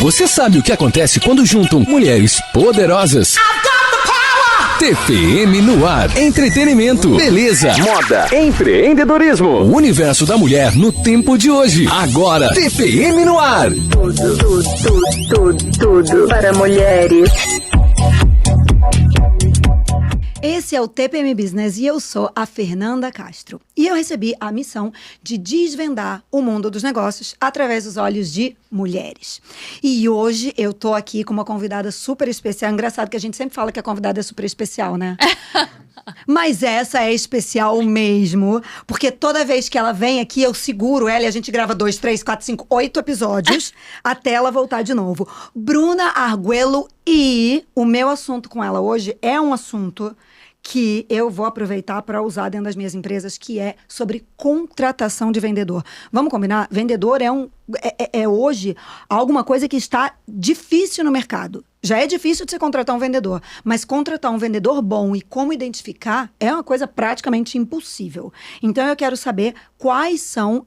Você sabe o que acontece quando juntam mulheres poderosas? TPM no ar. Entretenimento, beleza, moda, empreendedorismo. O universo da mulher no tempo de hoje. Agora, TPM no ar. Tudo para mulheres. Esse é o TPM Business e eu sou a Fernanda Castro. E eu recebi a missão de desvendar o mundo dos negócios através dos olhos de mulheres. E hoje eu tô aqui com uma convidada super especial. Engraçado que a gente sempre fala que a convidada é super especial, né? Mas essa é especial mesmo, porque toda vez que ela vem aqui, eu seguro ela e a gente grava 2, 3, 4, 5, 8 episódios até ela voltar de novo. Bruna Arguello, e o meu assunto com ela hoje é um assunto que eu vou aproveitar para usar dentro das minhas empresas, que é sobre contratação de vendedor. Vamos combinar? Vendedor é hoje alguma coisa que está difícil no mercado. Já é difícil de você contratar um vendedor, mas contratar um vendedor bom e como identificar é uma coisa praticamente impossível. Então eu quero saber quais são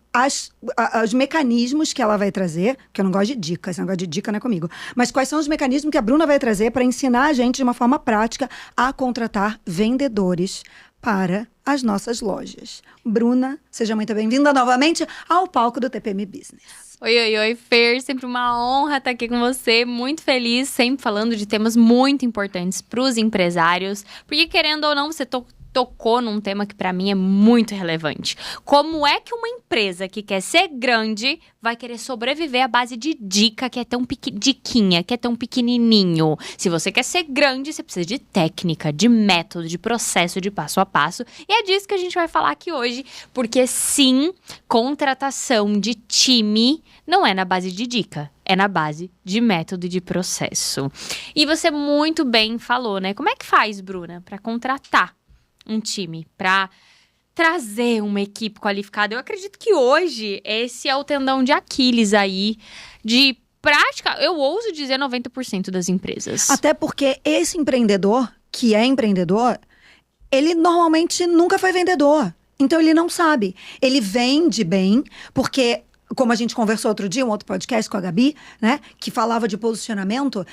os mecanismos que ela vai trazer, que eu não gosto de dicas, não gosto de dica não é comigo, mas quais são os mecanismos que a Bruna vai trazer para ensinar a gente de uma forma prática a contratar vendedores para as nossas lojas. Bruna, seja muito bem-vinda novamente ao palco do TPM Business. Oi, Fer, sempre uma honra estar aqui com você, muito feliz, sempre falando de temas muito importantes para os empresários, porque querendo ou não, você tocou num tema que para mim é muito relevante. Como é que uma empresa que quer ser grande vai querer sobreviver à base de dica, que é tão diquinha, que é tão pequenininho? Se você quer ser grande, você precisa de técnica, de método, de processo, de passo a passo. E é disso que a gente vai falar aqui hoje, porque sim, contratação de time não é na base de dica, é na base de método e de processo. E você muito bem falou, né? Como é que faz, Bruna, para contratar um time, para trazer uma equipe qualificada? Eu acredito que hoje esse é o tendão de Aquiles aí, de prática, eu ouso dizer 90% das empresas. Até porque esse empreendedor, que é empreendedor, ele normalmente nunca foi vendedor. Então ele não sabe. Ele vende bem, porque, como a gente conversou outro dia, um outro podcast com a Gabi, né, que falava de posicionamento.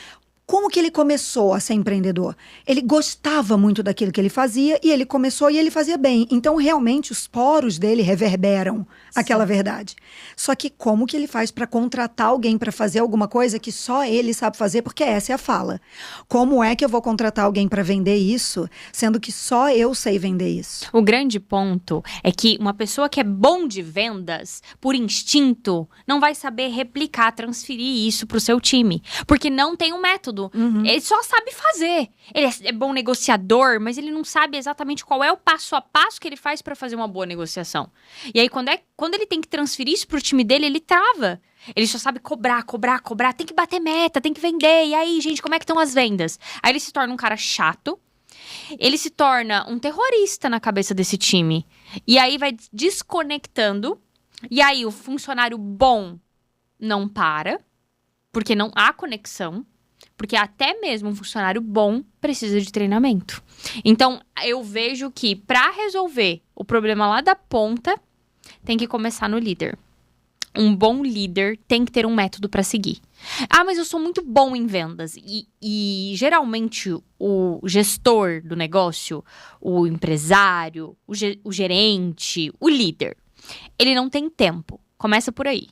Como que ele começou a ser empreendedor? Ele gostava muito daquilo que ele fazia e ele começou e ele fazia bem. Então, realmente, os poros dele reverberam aquela verdade. Só que como que ele faz para contratar alguém para fazer alguma coisa que só ele sabe fazer? Porque essa é a fala. Como é que eu vou contratar alguém para vender isso, sendo que só eu sei vender isso? O grande ponto é que uma pessoa que é bom de vendas, por instinto, não vai saber replicar, transferir isso para o seu time. Porque não tem um método. Ele só sabe fazer. Ele é bom negociador, mas ele não sabe exatamente qual é o passo a passo que ele faz para fazer uma boa negociação. E aí, quando ele tem que transferir isso pro time dele, ele trava. Ele só sabe cobrar. Tem que bater meta, tem que vender. E aí, gente, como é que estão as vendas? Aí ele se torna um cara chato. Ele se torna um terrorista na cabeça desse time. E aí vai desconectando. E aí o funcionário bom não para, porque não há conexão. Porque até mesmo um funcionário bom precisa de treinamento. Então, eu vejo que para resolver o problema lá da ponta, tem que começar no líder. Um bom líder tem que ter um método para seguir. Ah, mas eu sou muito bom em vendas. E geralmente o gestor do negócio, o empresário, o gerente, o líder, ele não tem tempo. Começa por aí.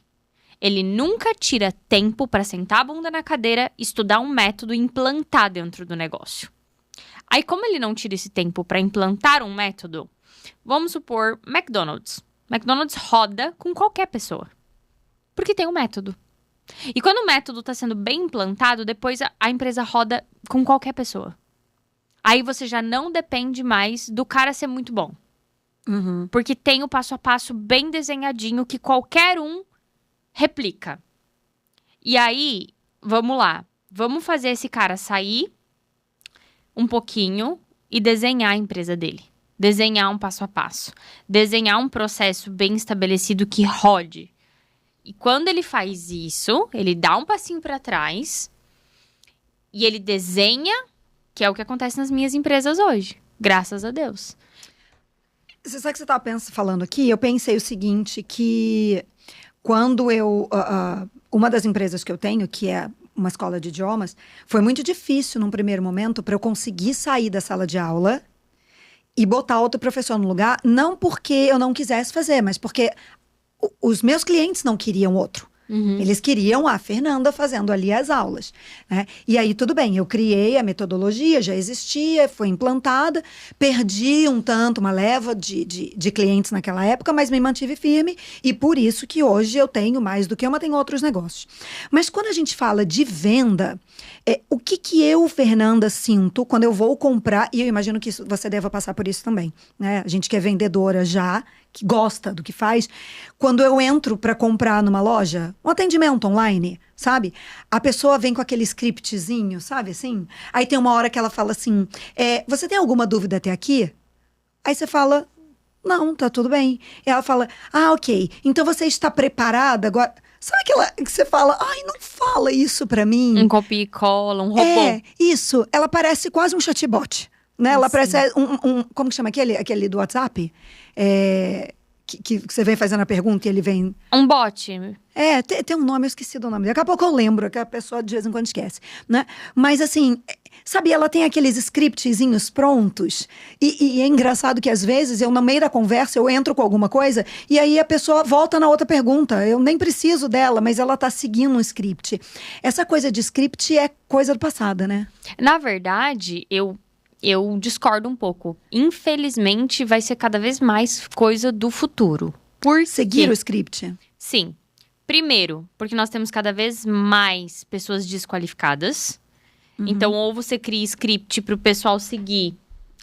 Ele nunca tira tempo para sentar a bunda na cadeira, estudar um método e implantar dentro do negócio. Aí, como ele não tira esse tempo para implantar um método, vamos supor McDonald's. McDonald's roda com qualquer pessoa, porque tem um método. E quando o método está sendo bem implantado, depois a empresa roda com qualquer pessoa. Aí você já não depende mais do cara ser muito bom. Porque tem o passo a passo bem desenhadinho que qualquer um replica. E aí, vamos lá. Vamos fazer esse cara sair um pouquinho e desenhar a empresa dele. Desenhar um passo a passo. Desenhar um processo bem estabelecido que rode. E quando ele faz isso, ele dá um passinho para trás e ele desenha, que é o que acontece nas minhas empresas hoje. Graças a Deus. Você sabe que você estava falando aqui? Eu pensei o seguinte, que quando eu uma das empresas que eu tenho, que é uma escola de idiomas, foi muito difícil num primeiro momento para eu conseguir sair da sala de aula e botar outro professor no lugar, não porque eu não quisesse fazer, mas porque os meus clientes não queriam outro. Eles queriam a Fernanda fazendo ali as aulas, né? E aí, tudo bem, eu criei a metodologia, já existia, foi implantada, perdi uma leva de clientes naquela época, mas me mantive firme e por isso que hoje eu tenho mais do que uma, tenho outros negócios. Mas quando a gente fala de venda, o que eu, Fernanda, sinto quando eu vou comprar, e eu imagino que você deva passar por isso também, né? A gente que é vendedora já, que gosta do que faz, quando eu entro para comprar numa loja, um atendimento online, sabe? A pessoa vem com aquele scriptzinho, sabe assim? Aí tem uma hora que ela fala assim, você tem alguma dúvida até aqui? Aí você fala, não, tá tudo bem. E ela fala, ok, então você está preparada agora? Sabe aquela que você fala, ai, não fala isso pra mim. Um copia e cola, um robô. Isso, ela parece quase um chatbot. Né? Ela parece como que chama aquele do WhatsApp? Que você vem fazendo a pergunta e ele vem... Um bot. Tem um nome, eu esqueci do nome. Daqui a pouco eu lembro, que a pessoa de vez em quando esquece, né? Mas assim, sabe, ela tem aqueles scriptzinhos prontos. E é engraçado que às vezes, no meio da conversa, eu entro com alguma coisa e aí a pessoa volta na outra pergunta. Eu nem preciso dela, mas ela tá seguindo um script. Essa coisa de script é coisa do passado, né? Na verdade, eu discordo um pouco. Infelizmente, vai ser cada vez mais coisa do futuro. Por seguir o script? Sim. Primeiro, porque nós temos cada vez mais pessoas desqualificadas. Então, ou você cria script para o pessoal seguir,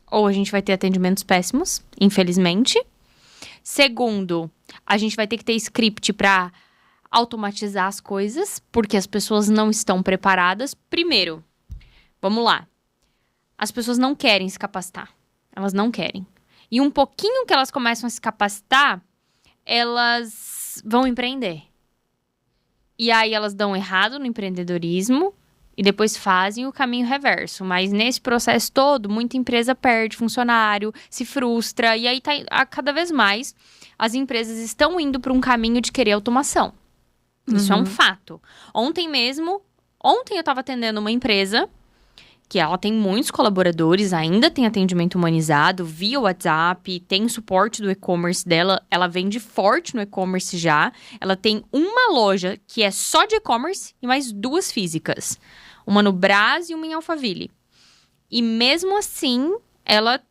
ou a gente vai ter atendimentos péssimos, infelizmente. Segundo, a gente vai ter que ter script para automatizar as coisas, porque as pessoas não estão preparadas. Primeiro, vamos lá. As pessoas não querem se capacitar. Elas não querem. E um pouquinho que elas começam a se capacitar, elas vão empreender. E aí elas dão errado no empreendedorismo e depois fazem o caminho reverso. Mas nesse processo todo, muita empresa perde funcionário, se frustra. E aí, cada vez mais, as empresas estão indo para um caminho de querer automação. Isso é um fato. Ontem eu estava atendendo uma empresa que ela tem muitos colaboradores, ainda tem atendimento humanizado via WhatsApp, tem suporte do e-commerce dela, ela vende forte no e-commerce já, ela tem uma loja que é só de e-commerce e mais 2 físicas, uma no Brás e uma em Alphaville. E mesmo assim, ela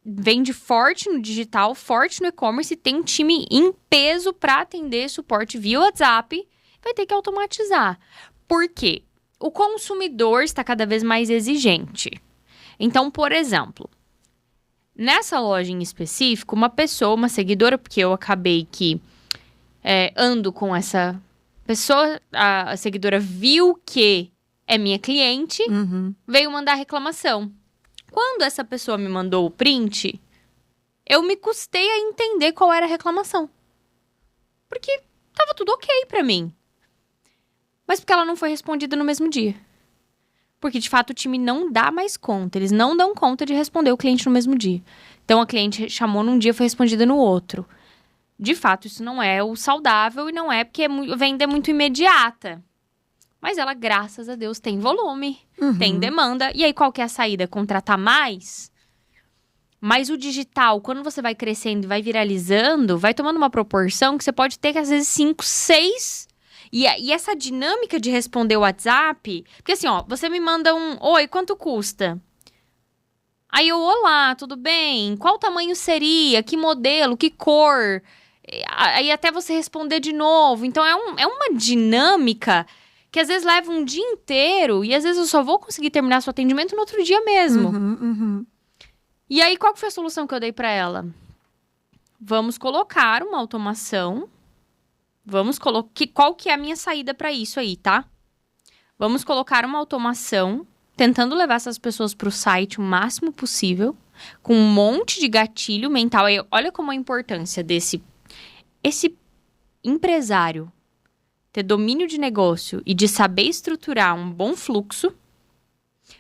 vende forte no digital, forte no e-commerce e tem um time em peso para atender suporte via WhatsApp, vai ter que automatizar. Por quê? O consumidor está cada vez mais exigente. Então, por exemplo, nessa loja em específico, uma seguidora, porque eu acabei que ando com essa pessoa, a seguidora viu que é minha cliente, veio mandar reclamação. Quando essa pessoa me mandou o print, eu me custei a entender qual era a reclamação. Porque tava tudo ok pra mim. Mas porque ela não foi respondida no mesmo dia. Porque, de fato, o time não dá mais conta. Eles não dão conta de responder o cliente no mesmo dia. Então, a cliente chamou num dia e foi respondida no outro. De fato, isso não é o saudável e não é porque a venda é muito imediata. Mas ela, graças a Deus, tem volume, tem demanda. E aí, qual que é a saída? Contratar mais? Mas o digital, quando você vai crescendo e vai viralizando, vai tomando uma proporção que você pode ter, que às vezes, 5, 6... E essa dinâmica de responder o WhatsApp... Porque assim, você me manda um... Oi, quanto custa? Aí eu, olá, tudo bem? Qual tamanho seria? Que modelo? Que cor? Aí até você responder de novo. Então, é uma dinâmica que às vezes leva um dia inteiro. E às vezes eu só vou conseguir terminar seu atendimento no outro dia mesmo. E aí, qual que foi a solução que eu dei pra ela? Vamos colocar uma automação... Qual que é a minha saída para isso aí, tá? Vamos colocar uma automação, tentando levar essas pessoas para o site o máximo possível, com um monte de gatilho mental. Aí, olha como a importância esse empresário ter domínio de negócio e de saber estruturar um bom fluxo.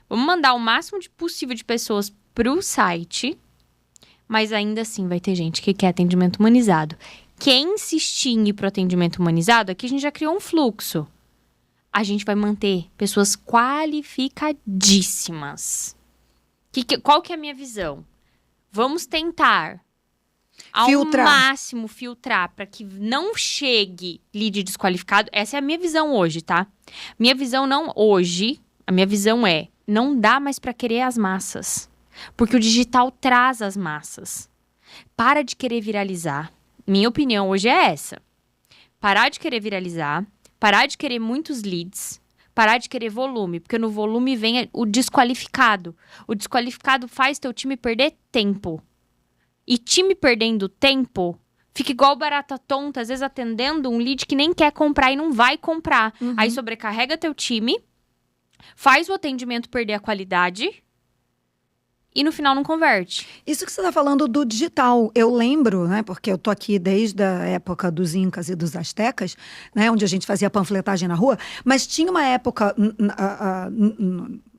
Vamos mandar o máximo possível de pessoas para o site, mas ainda assim vai ter gente que quer atendimento humanizado. Quem insistir em ir para o atendimento humanizado, aqui a gente já criou um fluxo. a gente vai manter pessoas qualificadíssimas. Qual que é a minha visão? Vamos tentar, ao máximo, filtrar para que não chegue lead desqualificado. Essa é a minha visão hoje, tá? Minha visão a minha visão é, não dá mais para querer as massas. Porque o digital traz as massas. Para de querer viralizar. Minha opinião hoje é essa. Parar de querer viralizar, parar de querer muitos leads, parar de querer volume, porque no volume vem o desqualificado. O desqualificado faz teu time perder tempo. E time perdendo tempo, fica igual barata tonta, às vezes atendendo um lead que nem quer comprar e não vai comprar. Aí sobrecarrega teu time, faz o atendimento perder a qualidade e no final não converte. Isso que você está falando do digital, eu lembro, né, porque eu tô aqui desde a época dos Incas e dos Astecas, né, onde a gente fazia panfletagem na rua, mas tinha uma época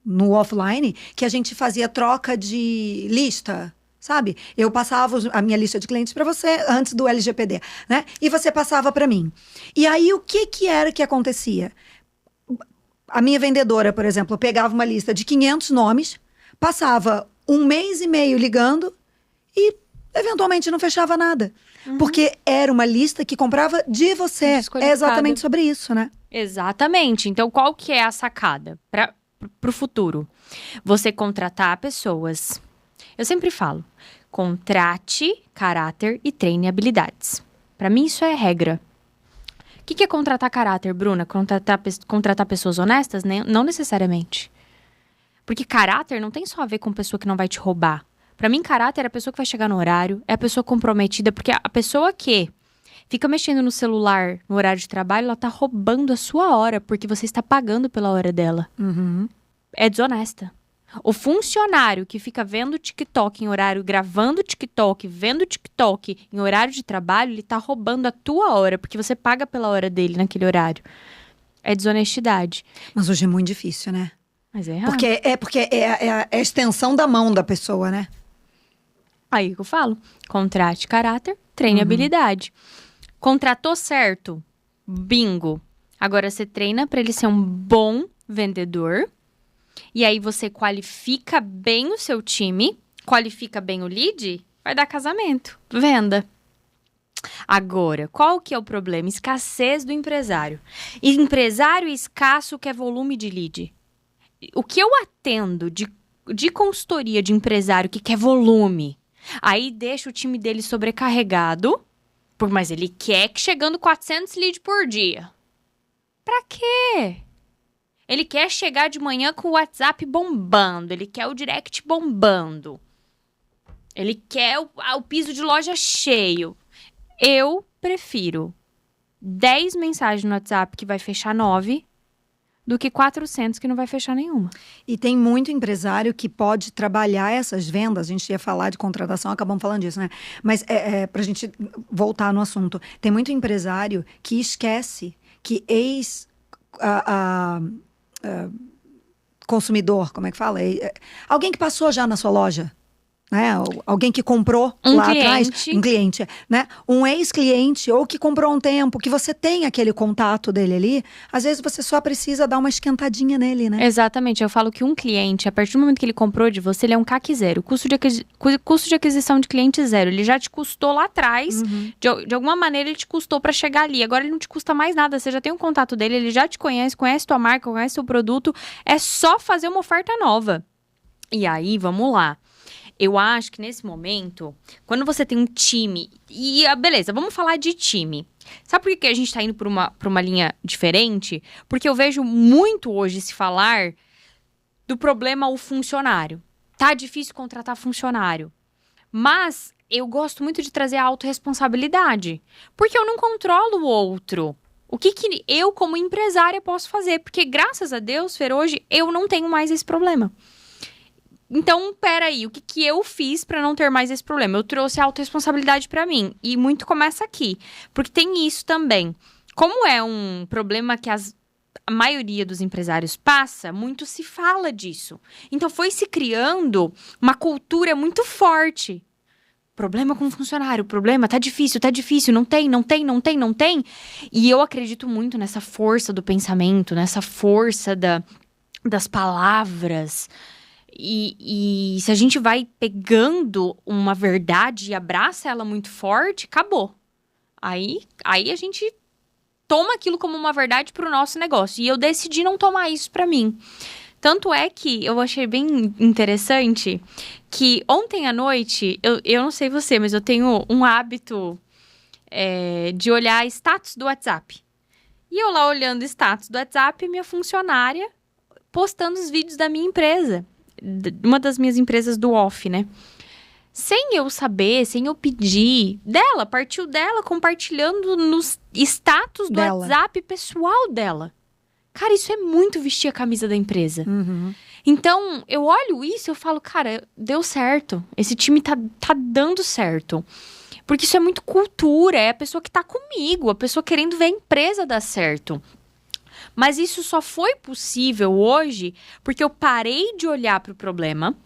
no offline que a gente fazia troca de lista, sabe? Eu passava a minha lista de clientes para você antes do LGPD, né? E você passava para mim. E aí o que era que acontecia? A minha vendedora, por exemplo, pegava uma lista de 500 nomes, passava 1 mês e meio ligando e, eventualmente, não fechava nada. Porque era uma lista que comprava de você. É exatamente sobre isso, né? Exatamente. Então, qual que é a sacada pro futuro? Você contratar pessoas. Eu sempre falo, contrate caráter e treine habilidades. Para mim, isso é regra. O que é contratar caráter, Bruna? Contratar pessoas honestas? Não necessariamente. Porque caráter não tem só a ver com pessoa que não vai te roubar. Pra mim, caráter é a pessoa que vai chegar no horário, é a pessoa comprometida, porque a pessoa que fica mexendo no celular no horário de trabalho, ela tá roubando a sua hora, porque você está pagando pela hora dela. É desonesta. O funcionário que fica vendo TikTok em horário, gravando TikTok, vendo TikTok em horário de trabalho, ele tá roubando a tua hora, porque você paga pela hora dele naquele horário. É desonestidade. Mas hoje é muito difícil, né? Mas é errado. Porque é a extensão da mão da pessoa, né? Aí que eu falo. Contrate caráter, treine habilidade. Contratou certo? Bingo. Agora você treina para ele ser um bom vendedor. E aí você qualifica bem o seu time, qualifica bem o lead, vai dar casamento. Venda. Agora, qual que é o problema? Escassez do empresário. E empresário escasso quer volume de lead. O que eu atendo de consultoria de empresário que quer volume, aí deixa o time dele sobrecarregado, mas ele quer que chegando 400 leads por dia. Pra quê? Ele quer chegar de manhã com o WhatsApp bombando, ele quer o direct bombando, ele quer o piso de loja cheio. Eu prefiro 10 mensagens no WhatsApp que vai fechar 9 do que 400 que não vai fechar nenhuma. E tem muito empresário que pode trabalhar essas vendas. A gente ia falar de contratação, acabamos falando disso, né? Mas pra gente voltar no assunto. Tem muito empresário que esquece que consumidor, como é que fala? Alguém que passou já na sua loja, né? Alguém que comprou lá atrás. Um cliente, né? Um ex-cliente ou que comprou um tempo, que você tem aquele contato dele ali, às vezes você só precisa dar uma esquentadinha nele, né? Exatamente. Eu falo que um cliente, a partir do momento que ele comprou de você, ele é um CAC zero. Custo de aquisição de cliente zero. Ele já te custou lá atrás. De alguma maneira, ele te custou para chegar ali. Agora, ele não te custa mais nada. Você já tem um contato dele, ele já te conhece tua marca, conhece seu produto. É só fazer uma oferta nova. E aí, vamos lá. Eu acho que nesse momento, quando você tem um time... beleza, vamos falar de time. Sabe por que a gente tá indo por uma linha diferente? Porque eu vejo muito hoje se falar do problema o funcionário. Tá difícil contratar funcionário. Mas eu gosto muito de trazer a autorresponsabilidade. Porque eu não controlo o outro. O que eu, como empresária, posso fazer? Porque, graças a Deus, Fer, hoje eu não tenho mais esse problema. Então, peraí, o que eu fiz pra não ter mais esse problema? Eu trouxe a autorresponsabilidade pra mim. E muito começa aqui. Porque tem isso também. Como é um problema que a maioria dos empresários passa, muito se fala disso. Então, foi se criando uma cultura muito forte. Problema com o funcionário, problema, tá difícil, não tem. E eu acredito muito nessa força do pensamento, nessa força das palavras. E se a gente vai pegando uma verdade e abraça ela muito forte, acabou. Aí a gente toma aquilo como uma verdade pro nosso negócio. E eu decidi não tomar isso pra mim. Tanto é que eu achei bem interessante que ontem à noite, eu não sei você, mas eu tenho um hábito de olhar status do WhatsApp. E eu lá olhando status do WhatsApp, minha funcionária postando os vídeos da minha empresa. Uma das minhas empresas do off, né? Sem eu saber, sem eu pedir, partiu dela, compartilhando nos status do WhatsApp pessoal dela. Cara, isso é muito vestir a camisa da empresa. Uhum. Então, eu olho isso e eu falo, cara, deu certo. Esse time tá dando certo. Porque isso é muito cultura, é a pessoa que tá comigo, a pessoa querendo ver a empresa dar certo. Mas isso só foi possível hoje porque eu parei de olhar pro problema.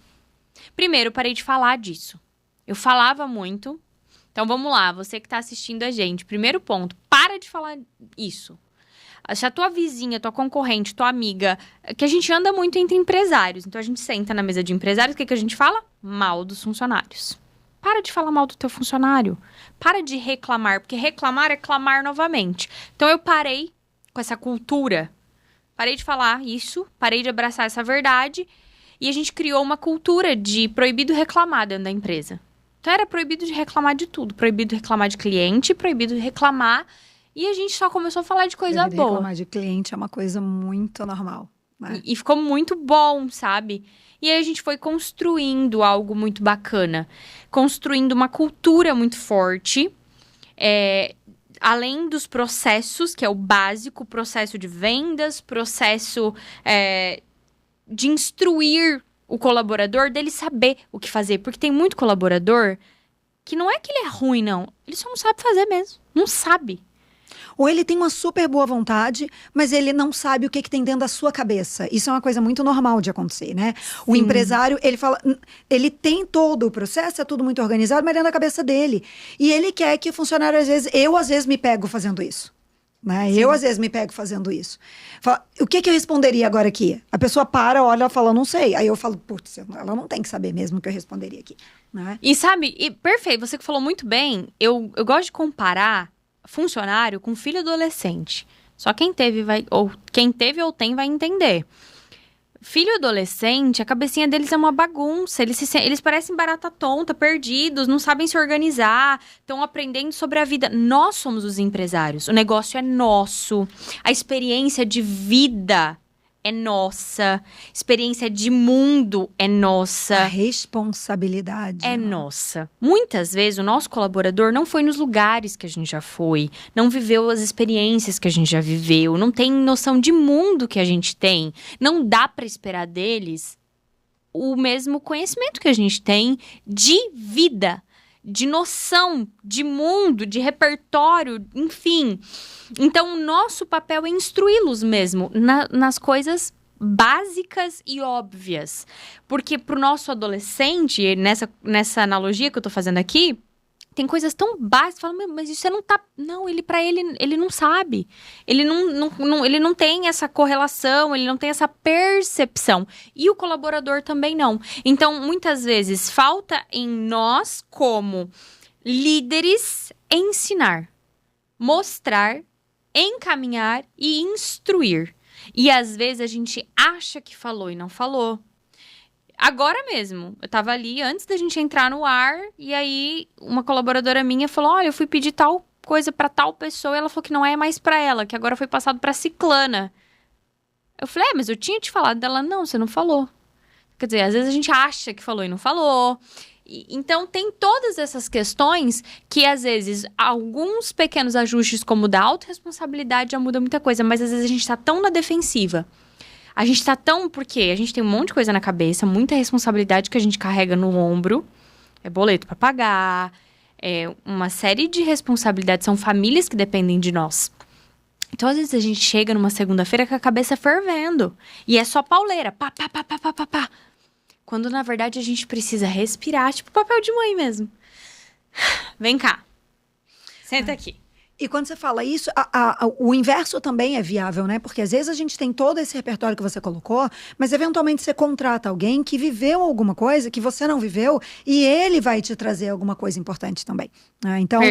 Primeiro, eu parei de falar disso. Eu falava muito. Então, vamos lá, você que tá assistindo a gente. Primeiro ponto, para de falar isso. Se a tua vizinha, tua concorrente, tua amiga, que a gente anda muito entre empresários. Então, a gente senta na mesa de empresários, o que a gente fala? Mal dos funcionários. Para de falar mal do teu funcionário. Para de reclamar, porque reclamar é clamar novamente. Então, eu parei com essa cultura. Parei de falar isso, parei de abraçar essa verdade e a gente criou uma cultura de proibido reclamar dentro da empresa. Então, era proibido de reclamar de tudo. Proibido reclamar de cliente, proibido reclamar. E a gente só começou a falar de coisa boa. Reclamar de cliente é uma coisa muito normal, né? E ficou muito bom, sabe? E aí a gente foi construindo algo muito bacana. Construindo uma cultura muito forte. Além dos processos, que é o básico, processo de vendas, processo de instruir o colaborador, dele saber o que fazer. Porque tem muito colaborador que não é que ele é ruim, não. Ele só não sabe fazer mesmo. Não sabe. Ou ele tem uma super boa vontade, mas ele não sabe o que tem dentro da sua cabeça. Isso é uma coisa muito normal de acontecer, né? O empresário, ele fala, ele tem todo o processo, é tudo muito organizado, mas dentro da cabeça dele. E ele quer que o funcionário, às vezes me pego fazendo isso. Né? Eu, às vezes, me pego fazendo isso. Fala, o que eu responderia agora aqui? A pessoa para, olha, ela fala, não sei. Aí eu falo, putz, ela não tem que saber mesmo o que eu responderia aqui. Né? E sabe, perfeito, você que falou muito bem, eu gosto de comparar funcionário com filho adolescente. Só quem teve ou tem vai entender. Filho adolescente, a cabecinha deles é uma bagunça. Eles parecem barata tonta, perdidos, não sabem se organizar, estão aprendendo sobre a vida. Nós somos os empresários. O negócio é nosso. A experiência de vida é nossa. Experiência de mundo é nossa. A responsabilidade é nossa. Muitas vezes o nosso colaborador não foi nos lugares que a gente já foi, não viveu as experiências que a gente já viveu, não tem noção de mundo que a gente tem. Não dá para esperar deles o mesmo conhecimento que a gente tem de vida, de noção, de mundo, de repertório, enfim. Então, o nosso papel é instruí-los mesmo nas coisas básicas e óbvias. Porque pro nosso adolescente, nessa analogia que eu tô fazendo aqui, tem coisas tão básicas, fala, mas isso você não tá... Não, ele não sabe. Ele não tem essa correlação, ele não tem essa percepção. E o colaborador também não. Então, muitas vezes, falta em nós, como líderes, ensinar, mostrar, encaminhar e instruir. E às vezes a gente acha que falou e não falou. Agora mesmo, eu tava ali antes da gente entrar no ar, e aí uma colaboradora minha falou, olha, eu fui pedir tal coisa pra tal pessoa, e ela falou que não é mais pra ela, que agora foi passado pra ciclana. Eu falei, mas eu tinha te falado dela. Não, você não falou. Quer dizer, às vezes a gente acha que falou e não falou. Então, tem todas essas questões que, às vezes, alguns pequenos ajustes, como da autorresponsabilidade, já muda muita coisa. Mas, às vezes, a gente tá tão na defensiva. A gente tá tão... Porque a gente tem um monte de coisa na cabeça, muita responsabilidade que a gente carrega no ombro. É boleto pra pagar, é uma série de responsabilidades. São famílias que dependem de nós. Então, às vezes, a gente chega numa segunda-feira com a cabeça fervendo. E é só pauleira. Pá, pá, pá, pá, pá, pá, pá. Quando, na verdade, a gente precisa respirar, tipo papel de mãe mesmo. Vem cá. Senta aqui. E quando você fala isso, o inverso também é viável, né? Porque às vezes a gente tem todo esse repertório que você colocou, mas eventualmente você contrata alguém que viveu alguma coisa que você não viveu e ele vai te trazer alguma coisa importante também. Né? Então,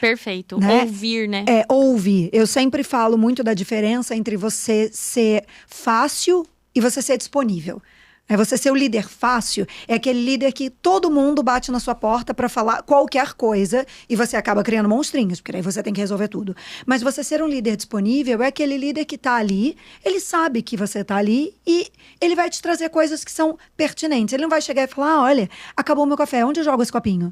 Perfeito. Né? Ouvir, né? Ouvir. Eu sempre falo muito da diferença entre você ser fácil e você ser disponível. Você ser o líder fácil é aquele líder que todo mundo bate na sua porta para falar qualquer coisa e você acaba criando monstrinhos, porque aí você tem que resolver tudo. Mas você ser um líder disponível é aquele líder que tá ali, ele sabe que você tá ali e ele vai te trazer coisas que são pertinentes. Ele não vai chegar e falar, olha, acabou o meu café, onde eu jogo esse copinho?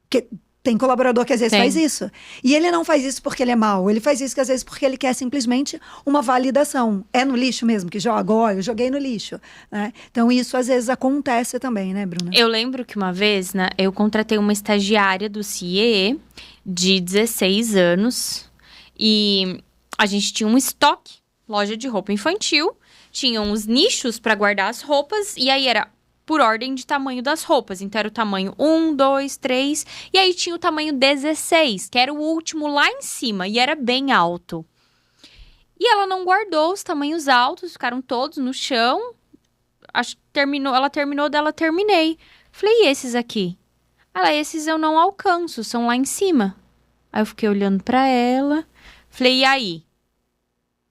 Que tem colaborador que às vezes faz isso. E ele não faz isso porque ele é mau. Ele faz isso que às vezes porque ele quer simplesmente uma validação. É no lixo mesmo que joga? Olha, eu joguei no lixo. Né? Então isso às vezes acontece também, né, Bruna? Eu lembro que uma vez, né, eu contratei uma estagiária do CIE de 16 anos. E a gente tinha um estoque, loja de roupa infantil. Tinha uns nichos para guardar as roupas. E aí era por ordem de tamanho das roupas. Então, era o tamanho 1, 2, 3. E aí, tinha o tamanho 16, que era o último lá em cima. E era bem alto. E ela não guardou os tamanhos altos. Ficaram todos no chão. Acho que ela terminou dela, terminei. Falei, e esses aqui? Ela, esses eu não alcanço, são lá em cima. Aí, eu fiquei olhando pra ela. Falei, e aí?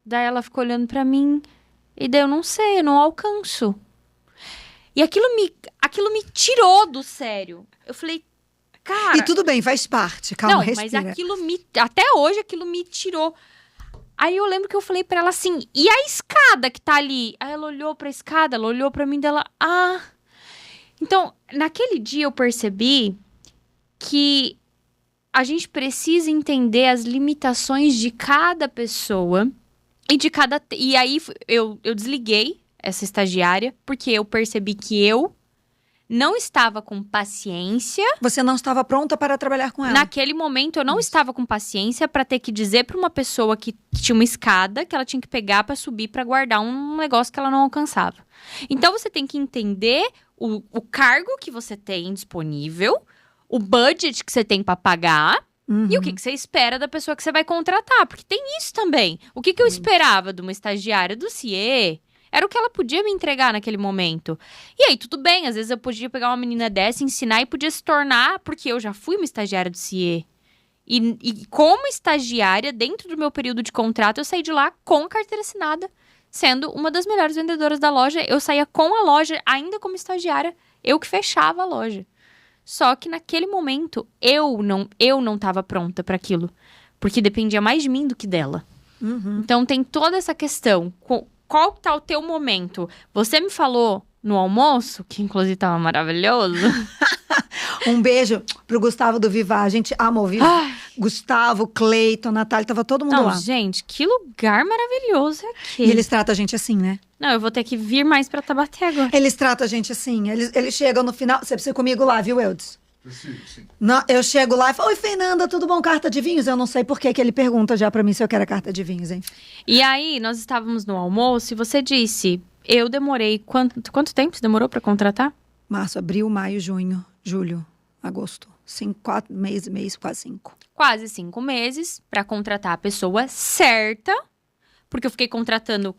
Daí, ela ficou olhando pra mim. E daí, eu não sei, eu não alcanço. E aquilo me tirou do sério. Eu falei, cara... E tudo bem, faz parte, calma, não, respira. mas até hoje aquilo me tirou. Aí eu lembro que eu falei pra ela assim, e a escada que tá ali? Aí ela olhou pra escada, ela olhou pra mim dela, Então, naquele dia eu percebi que a gente precisa entender as limitações de cada pessoa e aí eu desliguei essa estagiária, porque eu percebi que eu não estava com paciência. Você não estava pronta para trabalhar com ela. Naquele momento, eu não estava com paciência para ter que dizer para uma pessoa que tinha uma escada que ela tinha que pegar para subir para guardar um negócio que ela não alcançava. Então, você tem que entender o cargo que você tem disponível, o budget que você tem para pagar. E o que você espera da pessoa que você vai contratar. Porque tem isso também. O que eu esperava de uma estagiária do CIE... Era o que ela podia me entregar naquele momento. E aí, tudo bem. Às vezes, eu podia pegar uma menina dessa, ensinar e podia se tornar... Porque eu já fui uma estagiária do CIE. E como estagiária, dentro do meu período de contrato, eu saí de lá com a carteira assinada. Sendo uma das melhores vendedoras da loja. Eu saía com a loja, ainda como estagiária. Eu que fechava a loja. Só que naquele momento, eu não estava pronta para aquilo. Porque dependia mais de mim do que dela. Então, tem toda essa questão... Qual tá o teu momento? Você me falou no almoço, que inclusive tava maravilhoso. Um beijo pro Gustavo do Vivar. A gente ama o Vivar. Gustavo, Cleiton, Natália, tava todo mundo lá. Gente, que lugar maravilhoso é aquele. E eles tratam a gente assim, né? Não, eu vou ter que vir mais pra Tabaté agora. Eles tratam a gente assim. Eles chegam no final... Você precisa ir comigo lá, viu, Eudes? Sim. Não, eu chego lá e falo, oi, Fernanda, tudo bom? Carta de vinhos? Eu não sei por que ele pergunta já pra mim se eu quero a carta de vinhos, hein? E aí, nós estávamos no almoço e você disse, eu demorei... Quanto tempo você demorou pra contratar? Março, abril, maio, junho, julho, agosto. 4 meses, quase 5. Quase 5 meses pra contratar a pessoa certa. Porque eu fiquei contratando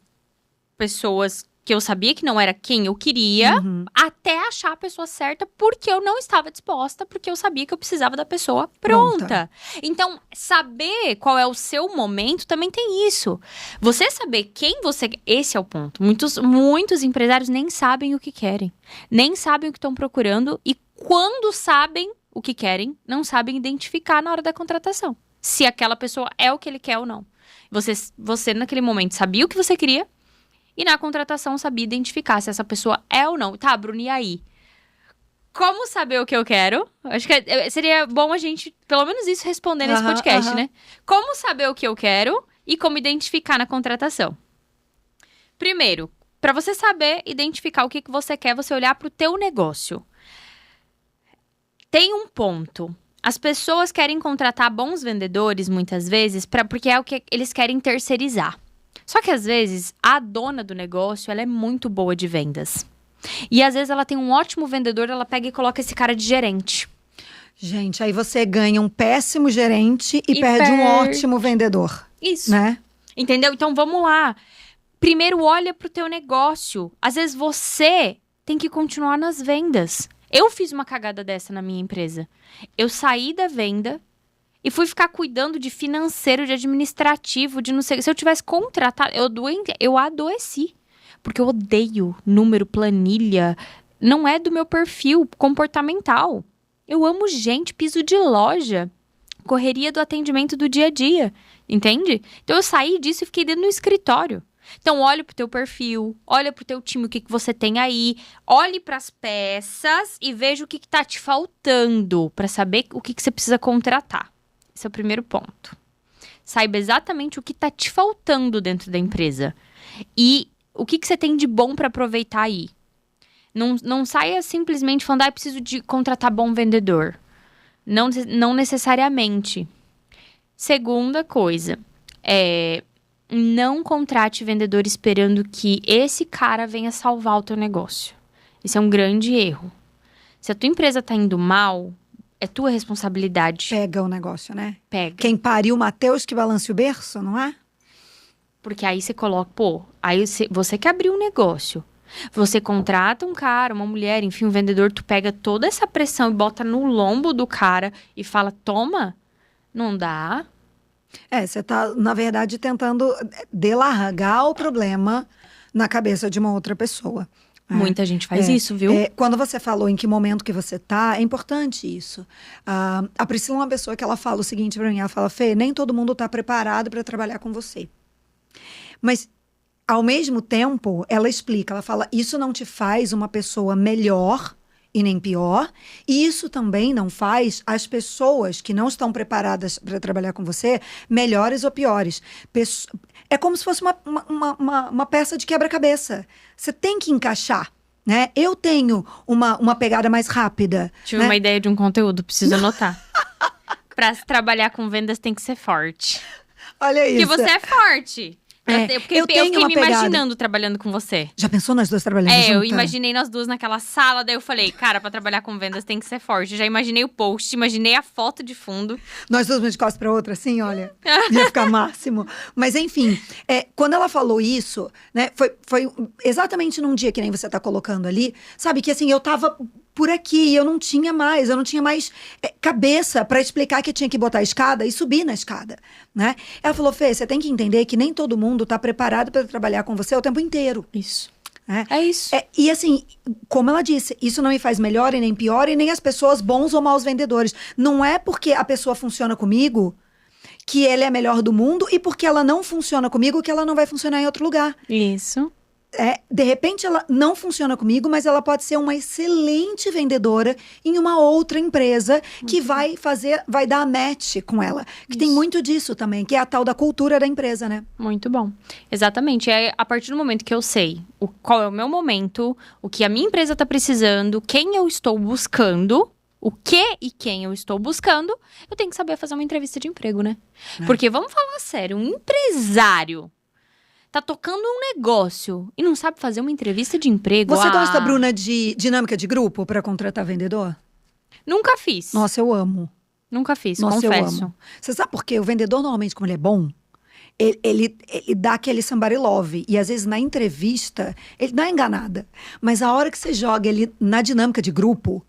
pessoas que eu sabia que não era quem eu queria, até achar a pessoa certa, porque eu não estava disposta, porque eu sabia que eu precisava da pessoa pronta. Então, saber qual é o seu momento também tem isso. Você saber quem você... Esse é o ponto. Muitos empresários nem sabem o que querem. Nem sabem o que estão procurando e quando sabem o que querem, não sabem identificar na hora da contratação. Se aquela pessoa é o que ele quer ou não. Você naquele momento, sabia o que você queria, e na contratação sabia identificar se essa pessoa é ou não. Tá, Bruna, e aí? Como saber o que eu quero? Acho que seria bom a gente, pelo menos isso, responder nesse podcast, né? Como saber o que eu quero e como identificar na contratação. Primeiro, para você saber identificar o que você quer, você olhar para o teu negócio. Tem um ponto. As pessoas querem contratar bons vendedores, muitas vezes, porque é o que eles querem terceirizar. Só que, às vezes, a dona do negócio, ela é muito boa de vendas. E, às vezes, ela tem um ótimo vendedor, ela pega e coloca esse cara de gerente. Gente, aí você ganha um péssimo gerente e perde um perde. ótimo vendedor, Isso. né? Entendeu? Então vamos lá. Primeiro olha pro teu negócio. Às vezes você tem que continuar nas vendas. Eu fiz uma cagada dessa na minha empresa. Eu saí da venda e fui ficar cuidando de financeiro, de administrativo, de não sei. Se eu tivesse contratado, eu adoeci. Porque eu odeio número, planilha. Não é do meu perfil comportamental. Eu amo gente, piso de loja, correria do atendimento do dia a dia, entende? Então eu saí disso e fiquei dentro do escritório. Então olha pro teu perfil, olha pro teu time, o que você tem aí, olhe pras peças e veja o que tá te faltando para saber o que você precisa contratar. Esse é o primeiro ponto. Saiba exatamente o que tá te faltando dentro da empresa e o que você tem de bom para aproveitar aí. Não saia simplesmente falando, preciso de contratar bom vendedor. Não necessariamente. Segunda coisa, não contrate vendedor esperando que esse cara venha salvar o teu negócio. Esse é um grande erro. Se a tua empresa tá indo mal, é tua responsabilidade. Pega o negócio, né? Pega. Quem pariu Mateus que balance o berço, não é? Porque aí você coloca, aí você que abriu um negócio. Você contrata um cara, uma mulher, enfim, um vendedor, tu pega toda essa pressão e bota no lombo do cara e fala, toma, não dá. Você tá, na verdade, tentando delargar o problema na cabeça de uma outra pessoa. Muita gente faz isso, viu? Quando você falou em que momento que você tá, é importante isso. A Priscila é uma pessoa que ela fala o seguinte pra mim, ela fala, Fê, nem todo mundo tá preparado para trabalhar com você. Mas ao mesmo tempo, ela explica, ela fala, isso não te faz uma pessoa melhor e nem pior, e isso também não faz as pessoas que não estão preparadas para trabalhar com você melhores ou piores. É como se fosse uma peça de quebra-cabeça. Você tem que encaixar, né? Eu tenho uma pegada mais rápida. Tive uma ideia de um conteúdo, preciso anotar. Para trabalhar com vendas tem que ser forte. Olha isso. Porque você é forte. Porque eu fiquei me imaginando trabalhando com você. Já pensou nós duas trabalhando juntas? Eu imaginei nós duas naquela sala, daí eu falei, cara, pra trabalhar com vendas tem que ser forte. Já imaginei o post, imaginei a foto de fundo. Nós duas uma de costas pra outra, assim, olha. Ia ficar máximo. Mas enfim, quando ela falou isso, né, foi exatamente num dia que nem você tá colocando ali, sabe, que assim, eu tava por aqui, eu não tinha mais cabeça pra explicar que tinha que botar a escada e subir na escada, né? Ela falou, Fê, você tem que entender que nem todo mundo tá preparado pra trabalhar com você o tempo inteiro. Isso. É isso. E assim, como ela disse, isso não me faz melhor e nem pior, e nem as pessoas bons ou maus vendedores. Não é porque a pessoa funciona comigo que ele é melhor do mundo, e porque ela não funciona comigo que ela não vai funcionar em outro lugar. Isso. De repente ela não funciona comigo, mas ela pode ser uma excelente vendedora em uma outra empresa que vai dar match com ela. Que tem muito disso também, que é a tal da cultura da empresa, né? Muito bom. Exatamente. É a partir do momento que eu sei qual é o meu momento, o que a minha empresa está precisando, quem eu estou buscando, o que e quem eu estou buscando, eu tenho que saber fazer uma entrevista de emprego, né? Porque, vamos falar sério, um empresário tá tocando um negócio e não sabe fazer uma entrevista de emprego. Você gosta, Bruna, de dinâmica de grupo para contratar vendedor? Nunca fiz. Nossa, eu amo. Nunca fiz, Nossa, confesso. eu amo. Você sabe por quê? O vendedor, normalmente, como ele é bom, ele dá aquele somebody love. E, às vezes, na entrevista, ele dá enganada. Mas a hora que você joga ele na dinâmica de grupo,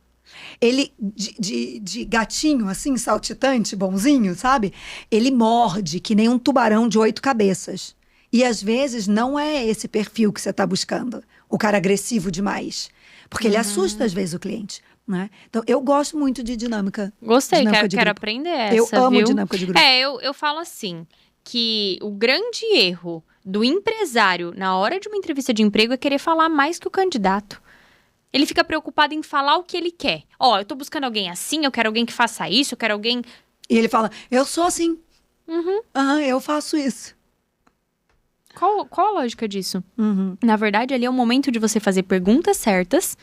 ele, de gatinho, assim, saltitante, bonzinho, sabe? Ele morde que nem um tubarão de 8 cabeças. E, às vezes, não é esse perfil que você está buscando. O cara agressivo demais. Porque ele assusta, às vezes, o cliente. Né? Então, eu gosto muito de dinâmica. Gostei, quero aprender essa, eu amo viu? dinâmica de grupo. Eu falo assim, que o grande erro do empresário na hora de uma entrevista de emprego é querer falar mais que o candidato. Ele fica preocupado em falar o que ele quer. Eu tô buscando alguém assim, eu quero alguém que faça isso, eu quero alguém... E ele fala, eu sou assim. Eu faço isso. Qual a lógica disso? Na verdade, ali é o momento de você fazer perguntas certas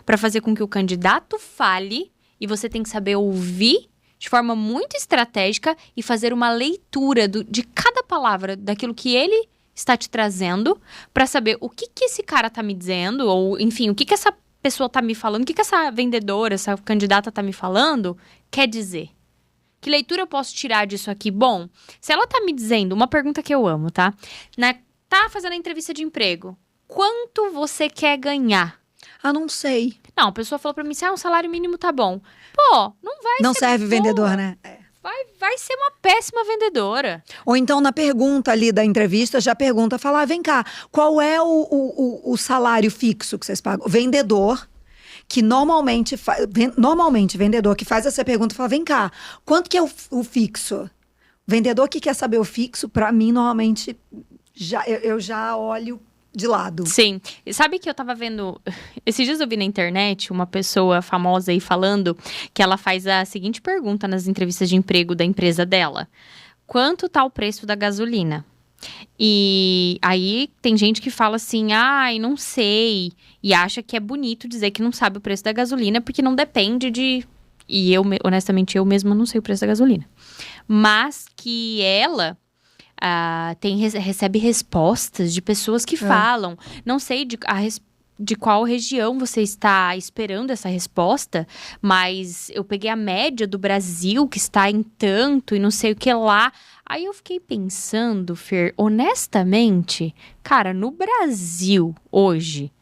para fazer com que o candidato fale, e você tem que saber ouvir de forma muito estratégica e fazer uma leitura de cada palavra daquilo que ele está te trazendo, para saber o que esse cara tá me dizendo, ou enfim, o que essa pessoa tá me falando, o que essa vendedora, essa candidata tá me falando, quer dizer? Que leitura eu posso tirar disso aqui? Bom, se ela tá me dizendo, uma pergunta que eu amo, tá? Tá fazendo a entrevista de emprego. Quanto você quer ganhar? Ah, não sei. Não, a pessoa falou pra mim, um salário mínimo tá bom. Pô, não vai Não ser serve boa. vendedor, né? Vai ser uma péssima vendedora. Ou então, na pergunta ali da entrevista, já pergunta, fala, vem cá, qual é o salário fixo que vocês pagam? Vendedor, que normalmente vendedor que faz essa pergunta, fala, vem cá, quanto que é o fixo? Vendedor que quer saber o fixo, pra mim, normalmente, eu já olho de lado. Sim. E sabe que eu tava vendo... Esses dias eu vi na internet uma pessoa famosa aí falando que ela faz a seguinte pergunta nas entrevistas de emprego da empresa dela. Quanto tá o preço da gasolina? E aí tem gente que fala assim, ai, não sei. E acha que é bonito dizer que não sabe o preço da gasolina porque não depende de... E eu, honestamente, eu mesma não sei o preço da gasolina. Mas que ela... recebe respostas de pessoas que falam. Não sei de qual região você está esperando essa resposta, mas eu peguei a média do Brasil, que está em tanto e não sei o que lá. Aí eu fiquei pensando, Fer, honestamente, cara, no Brasil, hoje,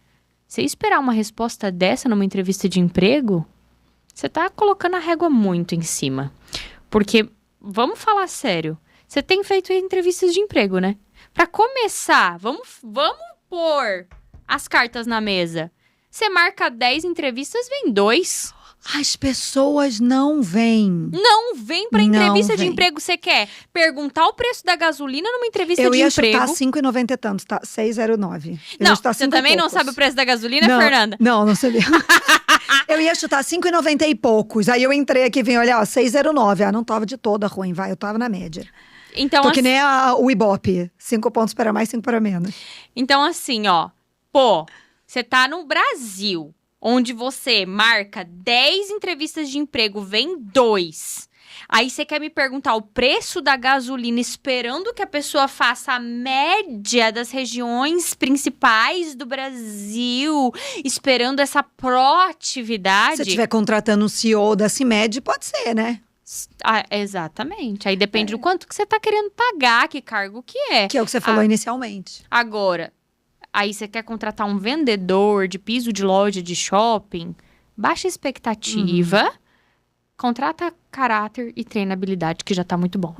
você esperar uma resposta dessa numa entrevista de emprego, você tá colocando a régua muito em cima. Porque, vamos falar sério, você tem feito entrevistas de emprego, né? Pra começar, vamos pôr as cartas na mesa. Você marca 10 entrevistas, vem 2. As pessoas não vêm. Não vem pra entrevista de emprego. Você quer perguntar o preço da gasolina numa entrevista de emprego? Eu ia chutar 5,90 e tantos, tá? 6,09. Não, você também não sabe o preço da gasolina, não, Fernanda? Não sabia. Eu ia chutar 5,90 e poucos. Aí eu entrei aqui e vim olhar, ó, 6,09. Ah, não tava de toda ruim, vai. Eu tava na média. Então, Tô que nem o Ibope. 5 pontos para mais, 5 para menos. Então, assim, ó. Pô, você tá no Brasil, onde você marca 10 entrevistas de emprego, vem 2. Aí você quer me perguntar o preço da gasolina, esperando que a pessoa faça a média das regiões principais do Brasil, esperando essa proatividade. Se você estiver contratando um CEO da CIMED, pode ser, né? Exatamente. Aí depende do quanto que você tá querendo pagar, que cargo que é. Que é o que você falou inicialmente. Agora, aí você quer contratar um vendedor de piso de loja de shopping, baixa expectativa, contrata caráter e treinabilidade, que já tá muito bom.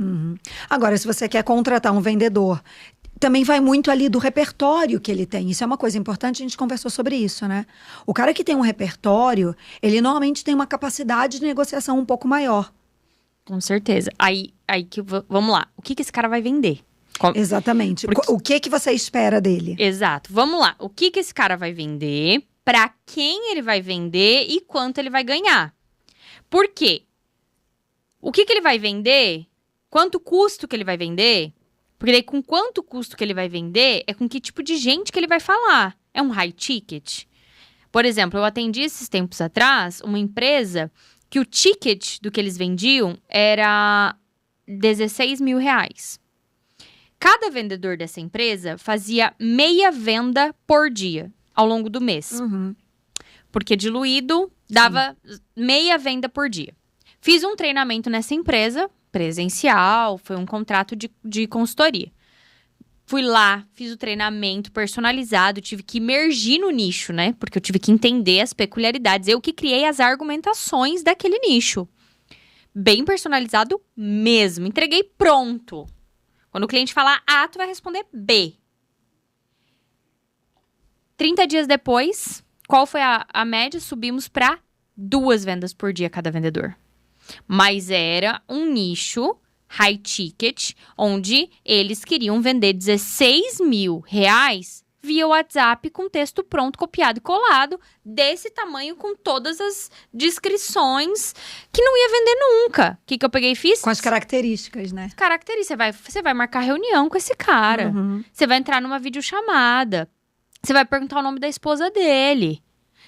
Agora, se você quer contratar um vendedor, também vai muito ali do repertório que ele tem. Isso é uma coisa importante, a gente conversou sobre isso, né? O cara que tem um repertório, ele normalmente tem uma capacidade de negociação um pouco maior. Com certeza. Aí vamos lá. O que esse cara vai vender? Exatamente. O que você espera dele? Exato. Vamos lá. O que esse cara vai vender? Pra quem ele vai vender e quanto ele vai ganhar? Por quê? O que ele vai vender? Quanto custo que ele vai vender? Porque daí com quanto custo que ele vai vender é com que tipo de gente que ele vai falar. É um high ticket? Por exemplo, eu atendi esses tempos atrás uma empresa que o ticket do que eles vendiam era R$16 mil. Cada vendedor dessa empresa fazia meia venda por dia ao longo do mês. Porque diluído dava meia venda por dia. Fiz um treinamento nessa empresa, presencial, foi um contrato de consultoria. Fui lá, fiz o treinamento personalizado, tive que imergir no nicho, né? Porque eu tive que entender as peculiaridades. Eu que criei as argumentações daquele nicho. Bem personalizado mesmo. Entreguei pronto. Quando o cliente falar A, tu vai responder B. 30 dias depois, qual foi a média? Subimos para 2 vendas por dia cada vendedor. Mas era um nicho high ticket, onde eles queriam vender R$16 mil via WhatsApp com texto pronto, copiado e colado, desse tamanho, com todas as descrições, que não ia vender nunca. O que eu peguei e fiz? Com as características, né? Características. Você vai marcar reunião com esse cara. Você vai entrar numa videochamada. Você vai perguntar o nome da esposa dele.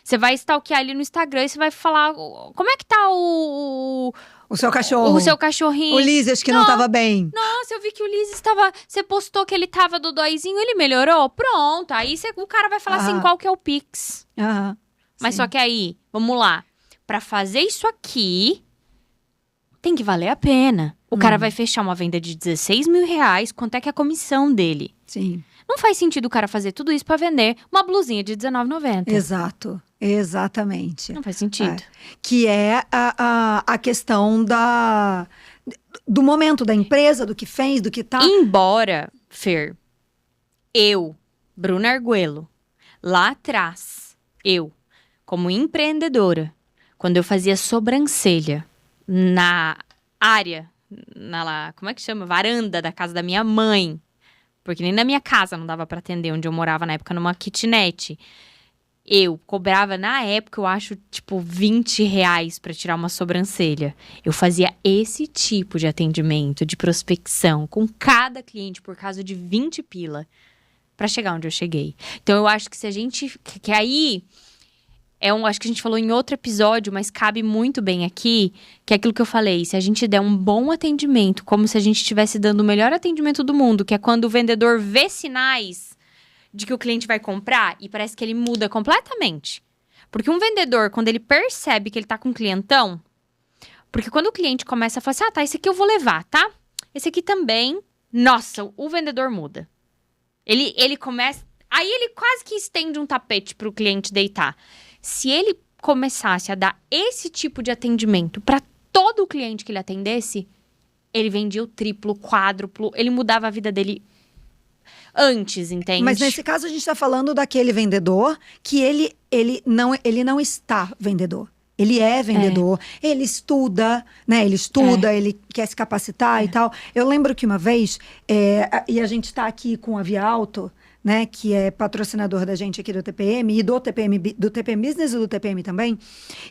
Você vai stalkear ali no Instagram e você vai falar... Como é que tá o seu cachorro. O seu cachorrinho. O Liz, que não tava bem. Nossa, eu vi que o Liz estava... Você postou que ele tava dodóizinho, ele melhorou? Pronto. Aí o cara vai falar assim, qual que é o Pix? Mas só que aí, vamos lá. Pra fazer isso aqui, tem que valer a pena. O cara vai fechar uma venda de 16 mil reais, quanto é que é a comissão dele? Sim. Não faz sentido o cara fazer tudo isso pra vender uma blusinha de R$19,90. Exato. Exatamente. Não faz sentido. Que é a questão do momento da empresa, do que fez, do que tá. Embora, Fer, eu, Bruna Arguello, lá atrás, eu, como empreendedora, quando eu fazia sobrancelha na área, como é que chama? Varanda da casa da minha mãe, porque nem na minha casa não dava pra atender, onde eu morava na época, numa kitnet. Eu cobrava, na época, eu acho, tipo, R$20 pra tirar uma sobrancelha. Eu fazia esse tipo de atendimento, de prospecção, com cada cliente por causa de 20 pila, pra chegar onde eu cheguei. Então, eu acho que se a gente... Que aí... acho que a gente falou em outro episódio, mas cabe muito bem aqui, que é aquilo que eu falei. Se a gente der um bom atendimento, como se a gente estivesse dando o melhor atendimento do mundo, que é quando o vendedor vê sinais de que o cliente vai comprar e parece que ele muda completamente. Porque um vendedor, quando ele percebe que ele tá com um clientão, porque quando o cliente começa a falar assim, tá, esse aqui eu vou levar, tá? Esse aqui também, nossa, o vendedor muda. Ele começa, aí ele quase que estende um tapete pro cliente deitar. Se ele começasse a dar esse tipo de atendimento para todo o cliente que ele atendesse, ele vendia o triplo, quádruplo, ele mudava a vida dele antes, entende? Mas nesse caso a gente está falando daquele vendedor que ele não está vendedor. Ele é vendedor, ele estuda, né? Ele estuda, ele quer se capacitar e tal. Eu lembro que uma vez, e a gente está aqui com a Via Alto, né, que é patrocinador da gente aqui do TPM, e do TPM Business e do TPM também.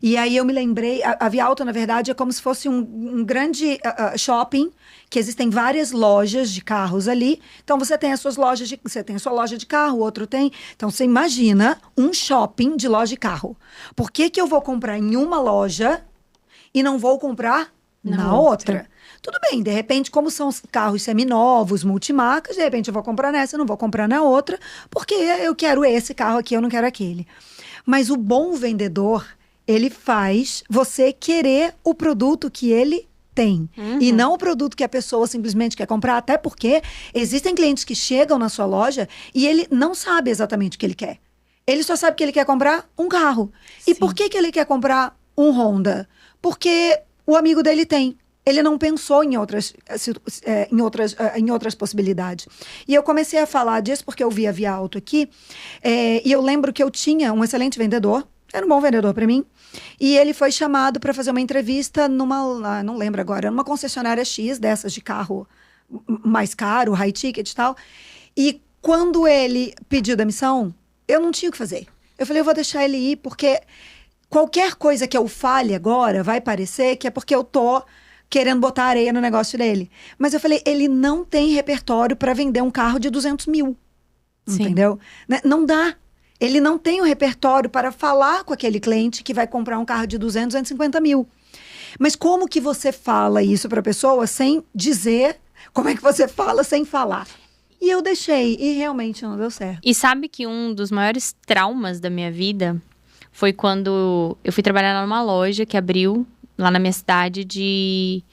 E aí eu me lembrei, a Via Alto, na verdade, é como se fosse um grande shopping, que existem várias lojas de carros ali. Então, você tem as suas lojas, você tem a sua loja de carro, o outro tem. Então, você imagina um shopping de loja de carro. Por que eu vou comprar em uma loja e não vou comprar na outra? Tudo bem, de repente, como são os carros seminovos, multimarcas, de repente eu vou comprar nessa, eu não vou comprar na outra, porque eu quero esse carro aqui, eu não quero aquele. Mas o bom vendedor, ele faz você querer o produto que ele tem. E não o produto que a pessoa simplesmente quer comprar, até porque existem clientes que chegam na sua loja e ele não sabe exatamente o que ele quer. Ele só sabe que ele quer comprar um carro. Sim. E por que ele quer comprar um Honda? Porque o amigo dele tem. Ele não pensou em outras possibilidades. E eu comecei a falar disso porque eu vi a Via Alto aqui. E eu lembro que eu tinha um excelente vendedor. Era um bom vendedor para mim. E ele foi chamado para fazer uma entrevista não lembro agora, numa concessionária X, dessas de carro mais caro, high ticket e tal. E quando ele pediu demissão, eu não tinha o que fazer. Eu falei, eu vou deixar ele ir, porque qualquer coisa que eu fale agora vai parecer que é porque eu tô querendo botar areia no negócio dele. Mas eu falei, ele não tem repertório para vender um carro de 200 mil. Sim. Entendeu? Não dá. Ele não tem o repertório para falar com aquele cliente que vai comprar um carro de 200, 250 mil. Mas como que você fala isso para a pessoa sem dizer? Como é que você fala sem falar? E eu deixei, e realmente não deu certo. E sabe que um dos maiores traumas da minha vida foi quando eu fui trabalhar numa loja que abriu lá na minha cidade de...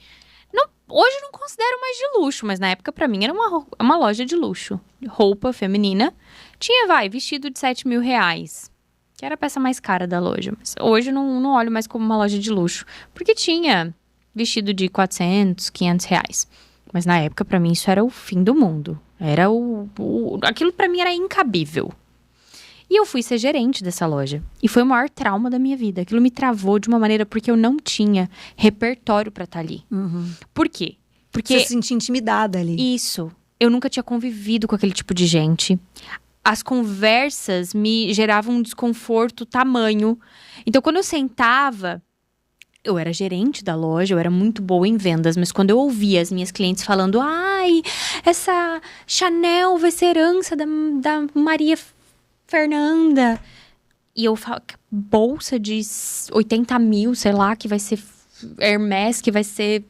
hoje eu não considero mais de luxo, mas na época pra mim era uma loja de luxo. Roupa feminina. Tinha, vestido de 7 mil reais. Que era a peça mais cara da loja. Mas hoje eu não olho mais como uma loja de luxo. Porque tinha vestido de 400, 500 reais. Mas na época pra mim isso era o fim do mundo. Era aquilo pra mim era incabível. E eu fui ser gerente dessa loja. E foi o maior trauma da minha vida. Aquilo me travou de uma maneira porque eu não tinha repertório pra estar ali. Por quê? Porque... Você se sentia intimidada ali. Isso. Eu nunca tinha convivido com aquele tipo de gente. As conversas me geravam um desconforto tamanho. Então, quando eu sentava... Eu era gerente da loja, eu era muito boa em vendas. Mas quando eu ouvia as minhas clientes falando... Ai, essa Chanel vai ser herança da Maria Fernanda. E eu falo, bolsa de 80 mil, sei lá, que vai ser Hermès, que vai ser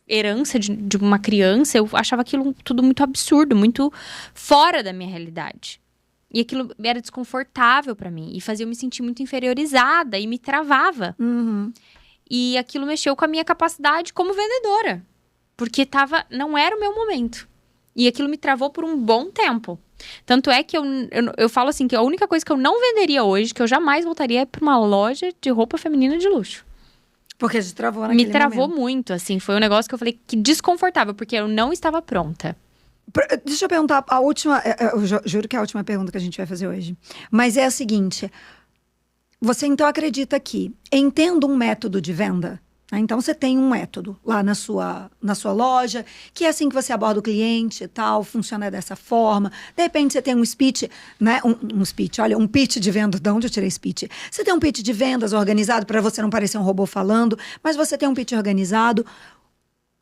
herança de uma criança. Eu achava aquilo tudo muito absurdo, muito fora da minha realidade. E aquilo era desconfortável pra mim. E fazia eu me sentir muito inferiorizada e me travava. E aquilo mexeu com a minha capacidade como vendedora. Porque não era o meu momento. E aquilo me travou por um bom tempo. Tanto é que eu falo assim, que a única coisa que eu não venderia hoje, que eu jamais voltaria, é para uma loja de roupa feminina de luxo. Porque te travou naquele Me travou momento. muito, assim. Foi um negócio que eu falei que desconfortável, porque eu não estava pronta. Deixa eu perguntar a última. Eu juro que é a última pergunta que a gente vai fazer hoje. Mas é a seguinte: você então acredita que, entendo um método de venda, né? Então você tem um método lá na sua loja, que é assim que você aborda o cliente e tal, funciona dessa forma. De repente você tem um speech, né? Um speech, olha, um pitch de venda. De onde eu tirei speech? Você tem um pitch de vendas organizado para você não parecer um robô falando, mas você tem um pitch organizado.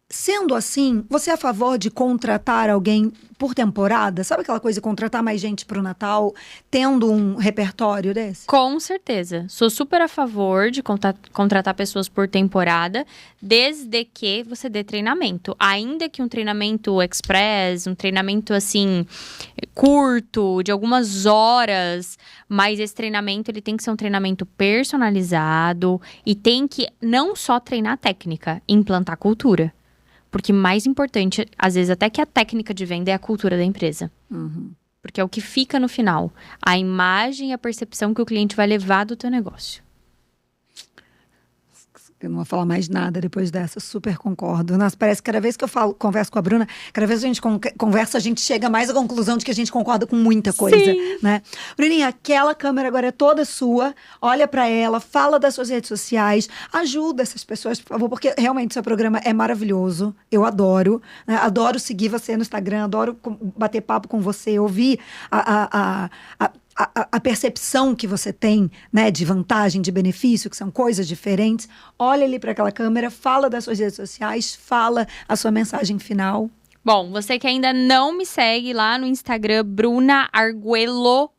Sendo assim, você é a favor de contratar alguém por temporada? Sabe aquela coisa de contratar mais gente para o Natal, tendo um repertório desse? Com certeza. Sou super a favor de contratar pessoas por temporada, desde que você dê treinamento. Ainda que um treinamento express, um treinamento assim, curto, de algumas horas, mas esse treinamento ele tem que ser um treinamento personalizado e tem que não só treinar técnica, implantar cultura. Porque mais importante, às vezes, até que a técnica de venda é a cultura da empresa. Uhum. Porque é o que fica no final. A imagem e a percepção que o cliente vai levar do teu negócio. Eu não vou falar mais nada depois dessa, super concordo. Nossa, parece que cada vez que eu converso com a Bruna, cada vez que a gente conversa, a gente chega mais à conclusão de que a gente concorda com muita coisa, Sim. né? Bruninha, aquela câmera agora é toda sua, olha pra ela, fala das suas redes sociais, ajuda essas pessoas, por favor, porque realmente seu programa é maravilhoso, eu adoro, né? Adoro seguir você no Instagram, adoro bater papo com você, ouvir a percepção que você tem, né, de vantagem, de benefício, que são coisas diferentes. Olha ali para aquela câmera, fala das suas redes sociais, fala a sua mensagem final. Bom, você que ainda não me segue lá no Instagram, Bruna Arguello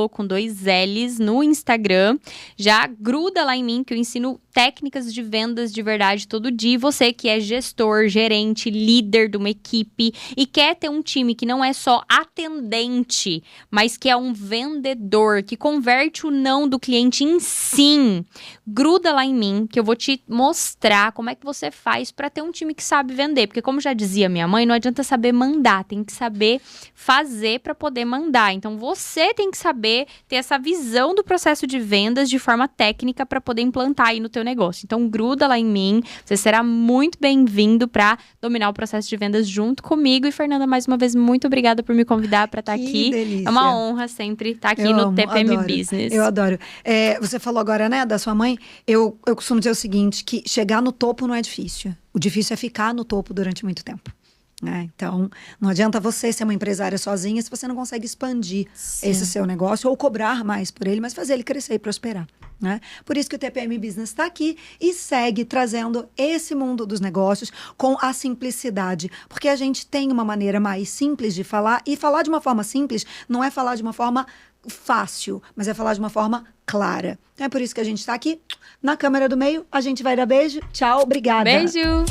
com 2 L's no Instagram. Já gruda lá em mim que eu ensino técnicas de vendas de verdade todo dia. E você que é gestor, gerente, líder de uma equipe e quer ter um time que não é só atendente, mas que é um vendedor, que converte o não do cliente em sim. Gruda lá em mim que eu vou te mostrar como é que você faz para ter um time que sabe vender. Porque como já dizia minha mãe, não adianta saber mandar, tem que saber fazer para poder mandar. Então você tem que saber ter essa visão do processo de vendas de forma técnica para poder implantar aí no teu negócio. Então gruda lá em mim, você será muito bem-vindo para dominar o processo de vendas junto comigo. E Fernanda, mais uma vez, muito obrigada por me convidar para estar aqui. Delícia. É uma honra sempre estar aqui no TPM adoro. Business. Eu adoro. Você falou agora, né, da sua mãe. Eu costumo dizer o seguinte, que chegar no topo não é difícil. O difícil é ficar no topo durante muito tempo. Então, não adianta você ser uma empresária sozinha se você não consegue expandir esse seu negócio ou cobrar mais por ele, mas fazer ele crescer e prosperar. Né? Por isso que o TPM Business está aqui e segue trazendo esse mundo dos negócios com a simplicidade. Porque a gente tem uma maneira mais simples de falar, e falar de uma forma simples não é falar de uma forma fácil, mas é falar de uma forma clara. Então é por isso que a gente está aqui na câmera do meio. A gente vai dar beijo. Tchau, obrigada. Beijo!